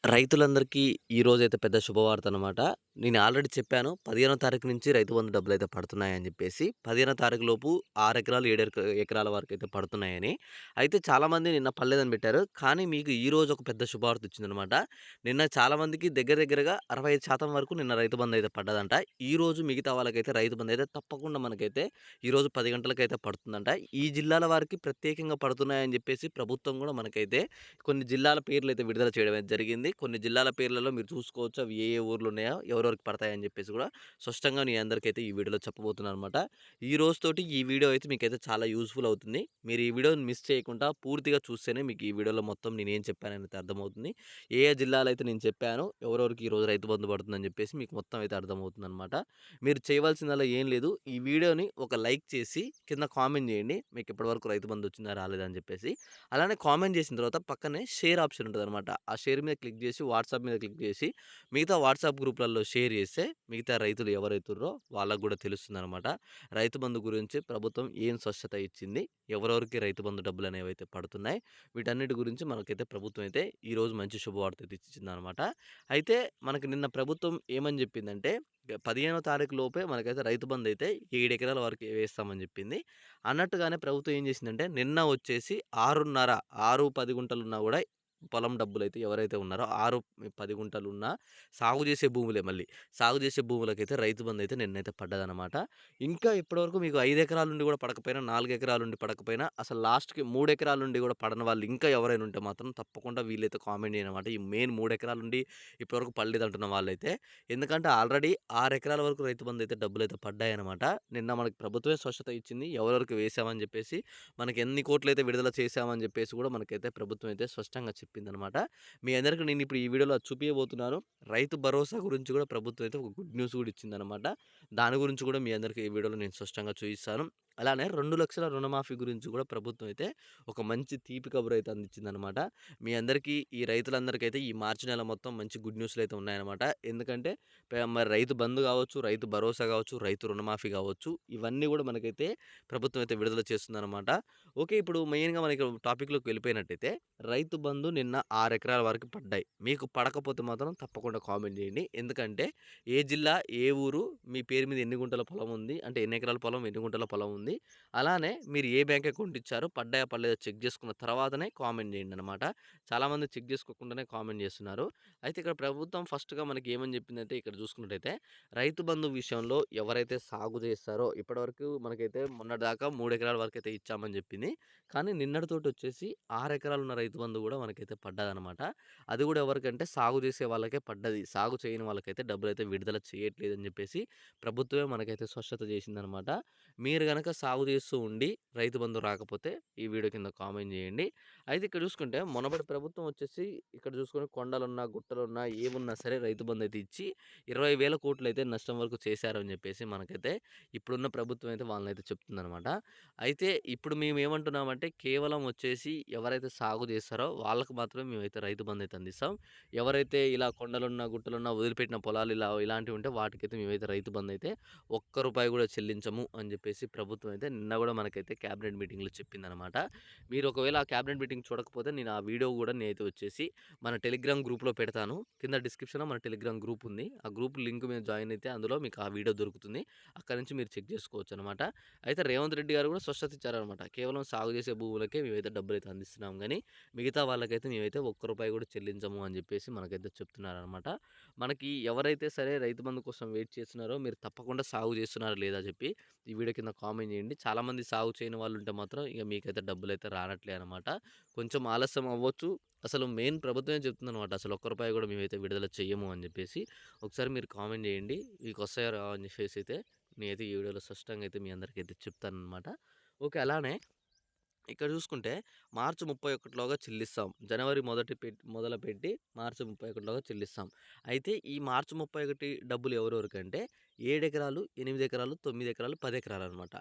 రైతులందరికీ ఈరోజైతే పెద్ద శుభవార్త అనమాట. నేను ఆల్రెడీ చెప్పాను. 15వ తారీఖు నుంచి రైతు బంధు డబ్బులైతే పడుతున్నాయని జెప్పేసి. 15వ తారీఖు లోపు 6 ఎకరాలు, 7 ఎకరాల వరకైతే పడుతున్నాయని. అయితే చాలామంది నిన్న పడలేదని పెట్టారు. కానీ మీకు ఈరోజు ఒక పెద్ద శుభవార్త వచ్చిందనమాట. నిన్న చాలామందికి దగ్గర దగ్గరగా 65% వరకు నిన్న రైతు బంధు అయితే పడ్డదంట. ఈరోజు మిగతా వాళ్ళకైతే రైతు బంధు అయితే తప్పకుండా మనకైతే ఈరోజు 10 గంటలకైతే పడుతుందంట. ఈ జిల్లాల వారికి ప్రత్యేకంగా పడుతున్నాయని జెప్పేసి ప్రభుత్వం గూడా మనకైతే కొన్ని జిల్లాల పేర్లయితే విడుదల చేయడం అయితే జరిగింది. కొన్ని జిల్లాల పేర్లలో మీరు చూసుకోవచ్చు. అవి ఏ ఊర్లున్నాయో, ఎవరెవరికి పడతాయని జెప్పేసి గూడా స్పష్టంగా మీ అందరికైతే ఈ వీడియోలో చెప్పబోతున్నాననమాట. ఈ రోజుతోటి ఈ వీడియో అయితే మీకైతే చాలా యూజ్‌ఫుల్ అవుతుంది. మీరు ఈ వీడియోని మిస్ చేయకుండా పూర్తిగా చూస్తేనే మీకు ఈ వీడియోలో మొత్తం నేనేం చెప్పాననేది అర్థమవుతుంది. ఏ ఏ జిల్లాలైతే నేను చెప్పానో, ఎవరెవరికి ఈరోజు రైతు బంధు పడుతుందని జెప్పేసి మీకు మొత్తం అయితే అర్థమవుతుందనమాట. మీరు చేయవలసిందల్లా ఏం లేదు. ఈ వీడియోని ఒక లైక్ చేసి కింద కామెంట్ జేయండి. మీకు ఇప్పటివరకు రైతు బంధు వచ్చిందా? రాలేదా? అని జెప్పేసి. అలానే కామెంట్ చేసిన తర్వాత పక్కనే షేర్ ఆప్షన్ ఉంటదనమాట. ఆ షేర్ మీద క్లిక్ చేసి వాట్సాప్ మీద క్లిక్ చేసి మిగతా వాట్సాప్ గ్రూప్‌లలో షేర్ చేస్తే మిగతా రైతులు ఎవరైతుర్రో వాళ్ళకి గూడా తెలుస్తుందనమాట. రైతు బంధు గురించి ప్రభుత్వం ఏం స్పష్టత ఇచ్చింది? ఎవరెవరికి రైతు బంధు డబ్బులనేవైతే పడుతున్నాయి? వీటన్నిటి గురించి మనకైతే ప్రభుత్వం అయితే ఈరోజు మంచి శుభవార్త అయితే ఇచ్చిందనమాట. అయితే మనకి నిన్న ప్రభుత్వం ఏమని చెప్పిందంటే 15వ తారీఖు లోపే మనకైతే రైతు బంధు అయితే 7 ఎకరాల వరకు వేస్తామని చెప్పింది. అన్నట్టుగానే ప్రభుత్వం ఏం చేసిందంటే నిన్న వచ్చేసి 6:30 6, 10 గుంటలున్నా గూడా పొలం డబ్బులైతే ఎవరైతే ఉన్నారో 6, 10 గుంటలున్నా సాగు చేసే భూములే మళ్ళీ. సాగు చేసే భూములకైతే రైతు బంధైతే నిన్నైతే పడ్డదనమాట. ఇంకా ఇప్పటివరకు మీకు 5 ఎకరాల నుండి గూడా పడకపోయినా, 4 ఎకరాల నుండి పడకపోయినా అసలు లాస్ట్‌కి 3 ఎకరాల నుండి గూడా పడని వాళ్ళు ఇంకా ఎవరైనా ఉంటే మాత్రం తప్పకుండా వీళ్ళైతే కామెంట్ చేయండనమాట. ఈ మెయిన్ 3 ఎకరాల నుండి ఇప్పటివరకు పడలేదంటున్న వాళ్ళైతే. ఎందుకంటే ఆల్రెడీ 6 ఎకరాల వరకు రైతు బంధైతే డబ్బులైతే పడ్డాయనమాట. నిన్న మనకి ప్రభుత్వమే స్పష్టత ఇచ్చింది. ఎవరెవరికి వేసామని జెప్పేసి, మనకి ఎన్ని కోట్లయితే విడుదల చేశామని జెప్పేసి గూడా మనకైతే ప్రభుత్వం అయితే స్పష్టంగా చెప్పిందనమాట. మీ అందరికి నేనిప్పుడు ఈ వీడియోలో అది చూపియబోతున్నాను. రైతు భరోసా గురించి గూడా ప్రభుత్వం అయితే ఒక గుడ్ న్యూస్ గూడా ఇచ్చిందనమాట. దాని గురించి గూడా మీ అందరికి ఈ వీడియోలో నేను స్పష్టంగా చూయిస్తాను. అలానే 2,00,000 రుణమాఫీ గురించి గూడా ప్రభుత్వం అయితే ఒక మంచి తీపి కబురైతే అందించిందనమాట. మీ అందరికీ ఈ రైతులందరికైతే ఈ మార్చి నెల మొత్తం మంచి గుడ్ న్యూస్‌లయితే ఉన్నాయన్నమాట. ఎందుకంటే మరి రైతు బంధు గావచ్చు, రైతు భరోసా గావచ్చు, రైతు రుణమాఫీ గావచ్చు, ఇవన్నీ గూడా మనకైతే ప్రభుత్వం అయితే విడుదల చేస్తుందనమాట. ఓకే. ఇప్పుడు మెయిన్‌గా మనకి టాపిక్‌లోకి వెళ్ళిపోయినట్టయితే, రైతు బంధు నిన్న 6 ఎకరాల వరకు పడ్డాయి. మీకు పడకపోతే మాత్రం తప్పకుండా కామెంట్ జేయండి. ఎందుకంటే, ఏ జిల్లా, ఏ ఊరు, మీ పేరు మీద ఎన్ని గుంటల పొలం ఉంది, అంటే ఎన్ని ఎకరాల పొలం, ఎన్ని గుంటల పొలం ఉంది, అలానే మీరు ఏ బ్యాంక్ అకౌంట్ ఇచ్చారో, పడ్డాయా, పడలేదా చెక్ జేసుకున్న తర్వాతనే కామెంట్ జేయండనమాట. చాలామంది చెక్ జేసుకోకుండానే కామెంట్ జేస్తున్నారు. అయితే ఇక్కడ ప్రభుత్వం ఫస్ట్‌గా మనకి ఏమని జెప్పిందంటే ఇక్కడ చూసుకున్నట్టయితే, రైతు బంధు విషయంలో ఎవరైతే సాగు చేస్తారో ఇప్పటివరకు మనకైతే మొన్నటిదాకా 3 ఎకరాల వరకైతే ఇచ్చామని జెప్పింది. కానీ నిన్నటితోటొచ్చేసి 6 ఎకరాలున్న రైతు బంధు గూడా మనకైతే పడ్డదనమాట. అది గూడా ఎవరికంటే సాగు చేసే వాళ్ళకే పడ్డది. సాగు చేయని వాళ్ళకైతే డబ్బులైతే విడుదల చేయట్లేదని జెప్పేసి ప్రభుత్వమే మనకైతే స్పష్టత చేసిందనమాట. మీరు గనక సాగు చేస్తూ ఉండి రైతు బంధు రాకపోతే ఈ వీడియో కింద కామెంట్ జేయండి. అయితే ఇక్కడ చూసుకుంటే మొనబడి ప్రభుత్వం వచ్చేసి ఇక్కడ చూసుకొని కొండలున్నా, గుట్టలున్నా ఏమున్నా సరే రైతు బంధైతే ఇచ్చి 20,000 కోట్లయితే నష్టం వరకు చేశారని జెప్పేసి మనకైతే ఇప్పుడున్న ప్రభుత్వం అయితే వాళ్ళనైతే చెప్తుందనమాట. అయితే ఇప్పుడు మేమేమంటున్నామంటే కేవలం వచ్చేసి ఎవరైతే సాగు చేస్తారో వాళ్ళకి మాత్రమే మేమైతే రైతు బంధైతే అందిస్తాం. ఎవరైతే ఇలా కొండలున్నా, గుట్టలున్నా వదిలిపెట్టిన పొలాలు ఇలాంటివి ఉంటే వాటికైతే మేమైతే రైతు బంధైతే ఒక్క రూపాయి గూడా చెల్లించము అని జెప్పేసి ప్రభుత్వం అయితే నిన్న గూడా మనకైతే క్యాబినెట్ మీటింగ్‌లో చెప్పిందనమాట. మీరు ఒకవేళ ఆ క్యాబినెట్ మీటింగ్ చూడకపోతే నేను ఆ వీడియో గూడా నేనైతే వచ్చేసి మన టెలిగ్రామ్ గ్రూప్‌లో పెడతాను. కింద డిస్క్రిప్షన్‌లో మన టెలిగ్రామ్ గ్రూప్ ఉంది. ఆ గ్రూప్ లింక్ మీద జాయిన్ అయితే అందులో మీకు ఆ వీడియో దొరుకుతుంది. అక్కడి నుంచి మీరు చెక్ చేసుకోవచ్చనమాట. అయితే రేవంత్ రెడ్డి గారు కూడా స్పష్టత ఇచ్చారనమాట. కేవలం సాగు చేసే భూములకే మేమైతే డబ్బులైతే అందిస్తున్నాం గానీ, మిగతా వాళ్ళకైతే మేమైతే ఒక్క రూపాయి కూడా చెల్లించము అని చెప్పేసి మనకైతే చెప్తున్నారనమాట. మనకి ఎవరైతే సరే రైతు బంధు కోసం వెయిట్ చేస్తున్నారో మీరు తప్పకుండా సాగు చేస్తున్నారా లేదా చెప్పి ఈ వీడియో కింద కామెంట్ చేయండి. చాలామంది సాగు చేయని వాళ్ళు ఉంటే మాత్రం ఇక మీకైతే డబ్బులైతే రానట్లే అనమాట. కొంచెం ఆలస్యం అవ్వచ్చు. అసలు మెయిన్ ప్రభుత్వమే చెప్తుందనమాట. అసలు ఒక్క రూపాయి కూడా మేమైతే విడుదల చెయ్యము అని చెప్పేసి. ఒకసారి మీరు కామెంట్ చేయండి. మీకొస్తాయా రావా అని చెప్పేసి అయితే నేనైతే ఈ వీడియోలో స్పష్టంగా అయితే మీ అందరికైతే చెప్తాననమాట. ఓకే. అలానే ఇక్కడ చూసుకుంటే మార్చి 31లోగా చెల్లిస్తాం. జనవరి మొదలుపెట్టి మార్చి 31లోగా చెల్లిస్తాం. అయితే ఈ మార్చి 31 డబ్బులు ఎవరెవరికంటే 7 ఎకరాలు, 8 ఎకరాలు, 9 ఎకరాలు, 10 ఎకరాలనమాట.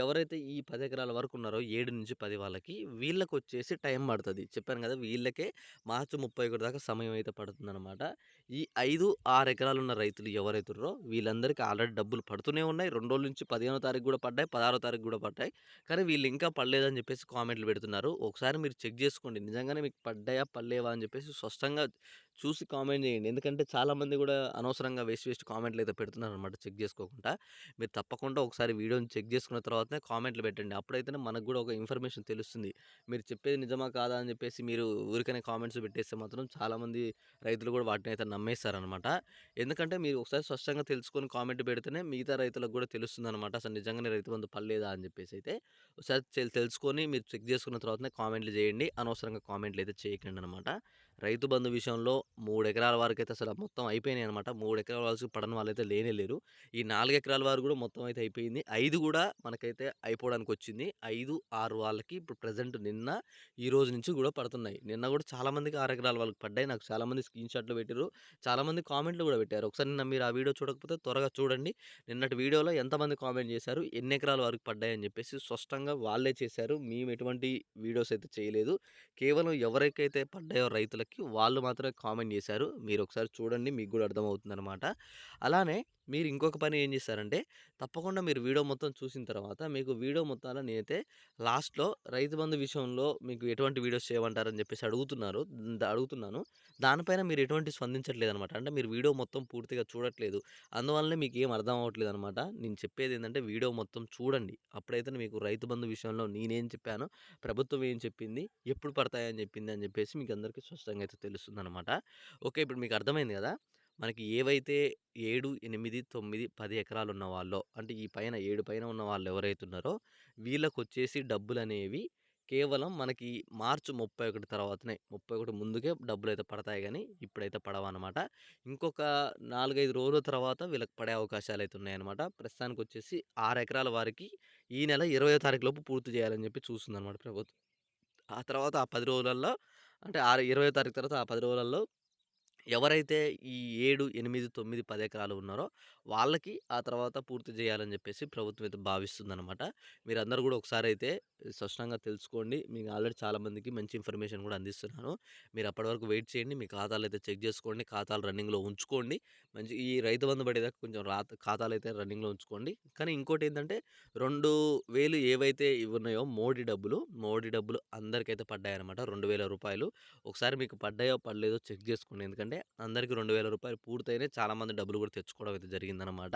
ఎవరైతే ఈ 10 ఎకరాల వరకు ఉన్నారో 7-10 వాళ్ళకి వీళ్ళకొచ్చేసి టైం పడతది. చెప్పాను కదా! వీళ్ళకే మార్చి 31 దాకా సమయం అయితే పడుతుందనమాట. ఈ 5, 6 ఎకరాలున్న రైతులు ఎవరైతుర్రో వీళ్ళందరికీ ఆల్రెడీ డబ్బులు పడుతూనే ఉన్నాయి. 2 రోజుల నుంచి 15వ తారీఖు గూడా పడ్డాయి. 16వ తారీఖు గూడా పడ్డాయి. కానీ వీళ్ళు ఇంకా పడలేదని చెప్పేసి కామెంట్లు పెడుతున్నారు. ఒకసారి మీరు చెక్ జేసుకోండి. నిజంగానే మీకు పడ్డాయా? పడలేవా? అని చెప్పేసి స్పష్టంగా చూసి కామెంట్ చేయండి. ఎందుకంటే చాలామంది గూడా అనవసరంగా వేస్ట్ కామెంట్‌లయితే పెడుతున్నారనమాట చెక్ జేసుకోకుండా. మీరు తప్పకుండా ఒకసారి వీడియోని చెక్ జేసుకున్న తర్వాతనే కామెంట్‌లు పెట్టండి. అప్పుడైతేనే మనకు గూడా ఒక ఇన్ఫర్మేషన్ తెలుస్తుంది. మీరు చెప్పేది నిజమా? కాదా? అని జెప్పేసి మీరు ఊరికనే కామెంట్స్ పెట్టేస్తే మాత్రం చాలామంది రైతులు గూడా వాటినైతే నమ్మేస్తారనమాట. ఎందుకంటే మీరు ఒకసారి స్పష్టంగా తెలుసుకొని కామెంట్ పెడితేనే మిగతా రైతులకు గూడా తెలుస్తుందనమాట. అసలు నిజంగానే రైతు బంధు పడలేదా? అని జెప్పేసైతే. ఒకసారి తెలుసుకొని మీరు చెక్ జేసుకున్న తర్వాతనే కామెంట్‌లు జేయండి. అనవసరంగా కామెంట్‌లయితే చేయకండనమాట. రైతు బంధు విషయంలో 3 ఎకరాల వరకైతే అసల మొత్తం అయిపోయినాయనమాట. 3 ఎకరాల వరకు పడని వాళ్ళైతే లేనే లేరు. ఈ 4 ఎకరాల వరకు గూడా మొత్తం అయితే అయిపోయింది. 5 గూడా మనకైతే అయిపోవడానికొచ్చింది. 5, 6 వాళ్ళకి ఇప్పుడు ప్రెజెంట్ నిన్న, ఈ రోజు నుంచి గూడా పడుతున్నాయి. నిన్న గూడా చాలా మందికి 6 ఎకరాల వాళ్ళకి పడ్డాయి. నాకు చాలామంది స్క్రీన్ షాట్‌లు పెట్టిర్రు. చాలామంది కామెంట్‌లు గూడా పెట్టారు. ఒకసారి నిన్న మీరు ఆ వీడియో చూడకపోతే త్వరగా చూడండి. నిన్నటి వీడియోలో ఎంతమంది కామెంట్ చేశారు, ఎన్ని ఎకరాల వరకు పడ్డాయని జెప్పేసి స్పష్టంగా వాళ్ళే చేశారు. మేము ఎటువంటి వీడియోస్ అయితే చేయలేదు. కేవలం ఎవరికైతే పడ్డాయో రైతులకి వాళ్ళు మాత్రమే కామెంట్ చేశారు. మీరొకసారి చూడండి. మీకు గూడా అర్థమవుతుందనమాట. అలానే మీరు ఇంకొక పని ఏం చేశారంటే, తప్పకుండా మీరు వీడియో మొత్తం చూసిన తర్వాత మీకు వీడియో మొత్తాన నేనైతే లాస్ట్‌లో రైతు బంధు విషయంలో మీకు ఎటువంటి వీడియోస్ చేయమంటారని చెప్పేసి అడుగుతున్నాను. దానిపైన మీరు ఎటువంటి స్పందించట్లేదనమాట. అంటే మీరు వీడియో మొత్తం పూర్తిగా చూడట్లేదు. అందువల్లనే మీకేం అర్థం అవ్వట్లేదనమాట. నేను చెప్పేదేందంటే వీడియో మొత్తం చూడండి. అప్పుడైతే మీకు రైతు బంధు విషయంలో నేనేం చెప్పానో, ప్రభుత్వం ఏం చెప్పింది, ఎప్పుడు పడతాయని చెప్పింది అని చెప్పేసి మీకందరికీ స్పష్టంగా అయితే తెలుస్తుందనమాట. ఓకే. ఇప్పుడు మీకు అర్థమైంది గదా! మనకి ఏవైతే 7, 8, 9, 10 ఎకరాలున్న వాళ్ళో అంటే ఈ పైన 7 పైన ఉన్న వాళ్ళు ఎవరైతే ఉన్నారో వీళ్ళకొచ్చేసి డబ్బులనేవి కేవలం మనకి మార్చి 31 తర్వాతనే 31 ముందుకే డబ్బులైతే పడతాయి గానీ, ఇప్పుడైతే పడవనమాట. ఇంకొక 4, 5 రోజుల తర్వాత వీళ్ళకి పడే అవకాశాలైతే ఉన్నాయన్నమాట. ప్రస్తుతానికొచ్చేసి 6 ఎకరాల వారికి ఈ నెల 20వ తారీఖు లోపు పూర్తి చేయాలని చెప్పి చూస్తుందన్నమాట ప్రభుత్వం. ఆ తర్వాత ఆ 10 రోజులల్లో అంటే 20వ తారీఖు తర్వాత ఆ 10 రోజులలో ఎవరైతే ఈ 7, 8, 9, 10 ఎకరాలు ఉన్నారో వాళ్ళకి ఆ తర్వాత పూర్తి చేయాలని చెప్పేసి ప్రభుత్వం అయితే భావిస్తుందనమాట. మీరందరూ గూడా ఒకసారైతే స్పష్టంగా తెలుసుకోండి. మీకు ఆల్రెడీ చాలామందికి మంచి ఇన్ఫర్మేషన్ గూడా అందిస్తున్నాను. మీరు అప్పటి వరకు వెయిట్ చేయండి. మీ ఖాతాలైతే చెక్ జేసుకోండి. ఖాతాలు రన్నింగ్‌లో ఉంచుకోండి. ఈ రైతు బంధు పడేదాకా కొంచెం ఖాతాలైతే రన్నింగ్‌లో ఉంచుకోండి. కానీ ఇంకోటేంటంటే 2000 ఏవైతే ఇవున్నాయో మోడీ డబ్బులు అందరికైతే పడ్డాయన్నమాట. రూ. 2000. ఒకసారి మీకు పడ్డాయో పడలేదో చెక్ జేసుకోండి. ఎందుకంటే అందరికి రూ. 2000 పూర్తయినాయి. చాలామంది డబ్బులు గూడా తెచ్చుకోవడం అయితే జరిగిందనమాట.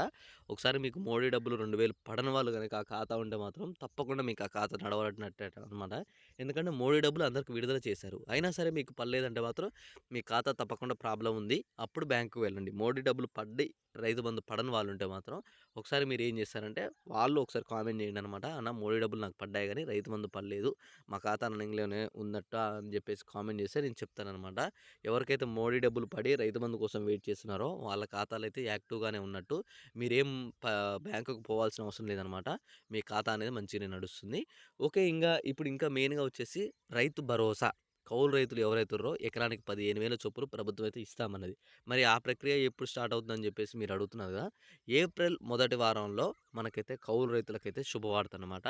ఒకసారి మీకు మోడీ డబ్బులు 2000 పడని వాళ్ళు గనక ఆ ఖాతా ఉంటే మాత్రం తప్పకుండా మీకు ఆ ఖాతా నడవనట్టే అనమాట. ఎందుకంటే మోడీ డబ్బులు అందరికి విడుదల చేశారు. అయినా సరే మీకు పడలేదంటే మాత్రం మీ ఖాతా తప్పకుండా ప్రాబ్లమ్ ఉంది. అప్పుడు బ్యాంక్‌కి వెళ్ళండి. మోడీ డబ్బులు పడ్డి రైతు బంధు పడని వాళ్ళుంటే మాత్రం ఒకసారి మీరేం జేస్తారంటే వాళ్ళు ఒకసారి కామెంట్ చేయండనమాట. అన్న మోడీ డబ్బులు నాకు పడ్డాయి గానీ రైతు బంధు పడలేదు. మా ఖాతా రన్నింగ్‌లోనే ఉందట అని జెప్పేసి కామెంట్ చేస్తే నేను చెప్తాననమాట. ఎవరికైతే మోడీ డబ్బులు పడి రైతు బంధు కోసం వెయిట్ చేస్తున్నారో వాళ్ళ ఖాతాలైతే యాక్టివ్‌గానే ఉన్నట్టు. మీరేం ప బ్యాంకుకి పోవాల్సిన అవసరం లేదనమాట. మీ ఖాతా అనేది మంచిగానే నడుస్తుంది. ఓకే. ఇప్పుడు ఇంకా మెయిన్‌గా వచ్చేసి రైతు భరోసా. కౌలు రైతులు ఎవరైతే ఉన్నారో ఎకరానికి 15,000 చొప్పున ప్రభుత్వం అయితే ఇస్తామన్నది. మరి ఆ ప్రక్రియ ఎప్పుడు స్టార్ట్ అవుతుందని జెప్పేసి మీరు అడుగుతున్నారు గదా! ఏప్రిల్ మొదటి వారంలో మనకైతే కౌలు రైతులకైతే శుభవార్తనమాట.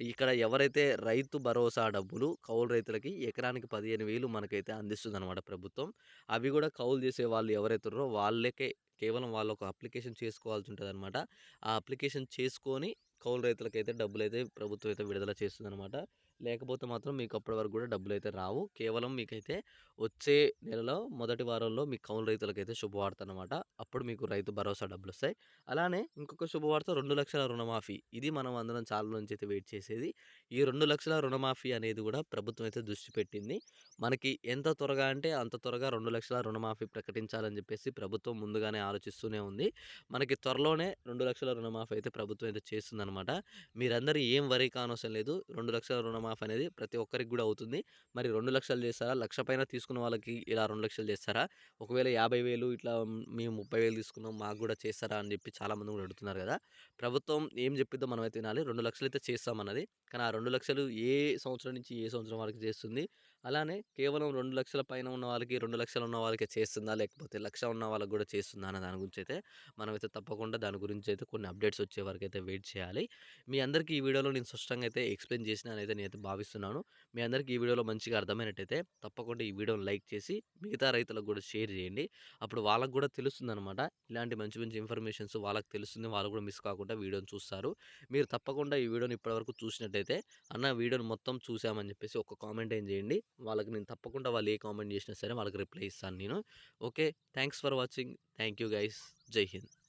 ఇక్కడ ఎవరైతే రైతు భరోసా డబ్బులు కౌలు రైతులకి ఎకరానికి 15,000 మనకైతే అందిస్తుందనమాట ప్రభుత్వం. అవి గూడా కౌలు చేసే వాళ్ళు ఎవరైతే ఉన్నారో వాళ్ళకే కేవలం వాళ్ళొక అప్లికేషన్ చేసుకోవాల్సి ఉంటదనమాట. ఆ అప్లికేషన్ చేసుకొని కౌలు రైతులకైతే డబ్బులైతే ప్రభుత్వం అయితే విడుదల చేస్తుందనమాట. లేకపోతే మాత్రం మీకు అప్పటి వరకు గూడా డబ్బులైతే రావు. కేవలం మీకైతే వచ్చే నెలలో మొదటి వారంలో మీ కౌలు రైతులకైతే శుభవార్తనమాట. అప్పుడు మీకు రైతు భరోసా డబ్బులొస్తాయి. అలానే ఇంకొక శుభవార్త 2,00,000 రుణమాఫీ. ఇది మనం అందరం చాలా నుంచి అయితే వెయిట్ చేసేది. ఈ 2,00,000 రుణమాఫీ అనేది గూడా ప్రభుత్వం అయితే దృష్టి పెట్టింది. మనకి ఎంత త్వరగా అంటే అంత త్వరగా 2,00,000 రుణమాఫీ ప్రకటించాలని జెప్పేసి ప్రభుత్వం ముందుగానే ఆలోచిస్తూనే ఉంది. మనకి త్వరలోనే 2,00,000 రుణమాఫీ అయితే ప్రభుత్వం అయితే చేస్తుందనమాట. మీరందరూ ఏం వరీ కానవసరం లేదు. 2,00,000 రుణమాఫీ అనేది ప్రతి ఒక్కరికి గూడా అవుతుంది. మరి 2,00,000 చేస్తారా? 1,00,000 పైన తీసుకున్న వాళ్ళకి ఇలా 2,00,000 చేస్తారా? ఒకవేళ 50,000 ఇట్లా మేము 30,000 తీసుకున్నాం మాకు గూడా చేస్తారా? అని జెప్పి చాలామంది గూడా అడుగుతున్నారు గదా! ప్రభుత్వం ఏం జెప్పిద్దో మనమైతే వినాలి. 2,00,000 అయితే చేస్తామన్నది. కానీ ఆ 2,00,000 ఏ సంవత్సరం నుంచి ఏ సంవత్సరం వరకు చేస్తుంది? అలానే కేవలం 2,00,000 పైన ఉన్న వాళ్ళకి, 2,00,000 ఉన్న వాళ్ళకే చేస్తుందా? లేకపోతే 1,00,000 ఉన్న వాళ్ళకి గూడా చేస్తుందా? అన్న దాని గురించైతే మనమైతే తప్పకుండా దాని గురించైతే కొన్ని అప్డేట్స్ వచ్చే వరకైతే వెయిట్ చేయాలి. మీ అందరికీ ఈ వీడియోలో నేను స్పష్టంగా అయితే ఎక్స్‌ప్లెయిన్ చేసినానైతే నేనైతే భావిస్తున్నాను. మీ అందరికీ ఈ వీడియోలో మంచిగా అర్థమైనట్టయితే తప్పకుండా ఈ వీడియోని లైక్ చేసి మిగతా రైతులకు గూడా షేర్ చేయండి. అప్పుడు వాళ్ళకి గూడా తెలుస్తుందనమాట. ఇలాంటి మంచి మంచి ఇన్ఫర్మేషన్స్ వాళ్ళకి తెలుస్తుంది. వాళ్ళు గూడా మిస్ కాకుండా వీడియోని చూస్తారు. మీరు తప్పకుండా ఈ వీడియోని ఇప్పటివరకు చూసినట్టయితే, అన్న వీడియోని మొత్తం చూసామని జెప్పేసి ఒక కామెంట్ అయిన జేయండి. వాళ్ళకి నేను తప్పకుండా వాళ్ళు ఏ కామెంట్ చేసినా సరే వాళ్ళకి రిప్లై ఇస్తాను నేను. Okay. Thanks for watching. Thank you guys. జై హింద్.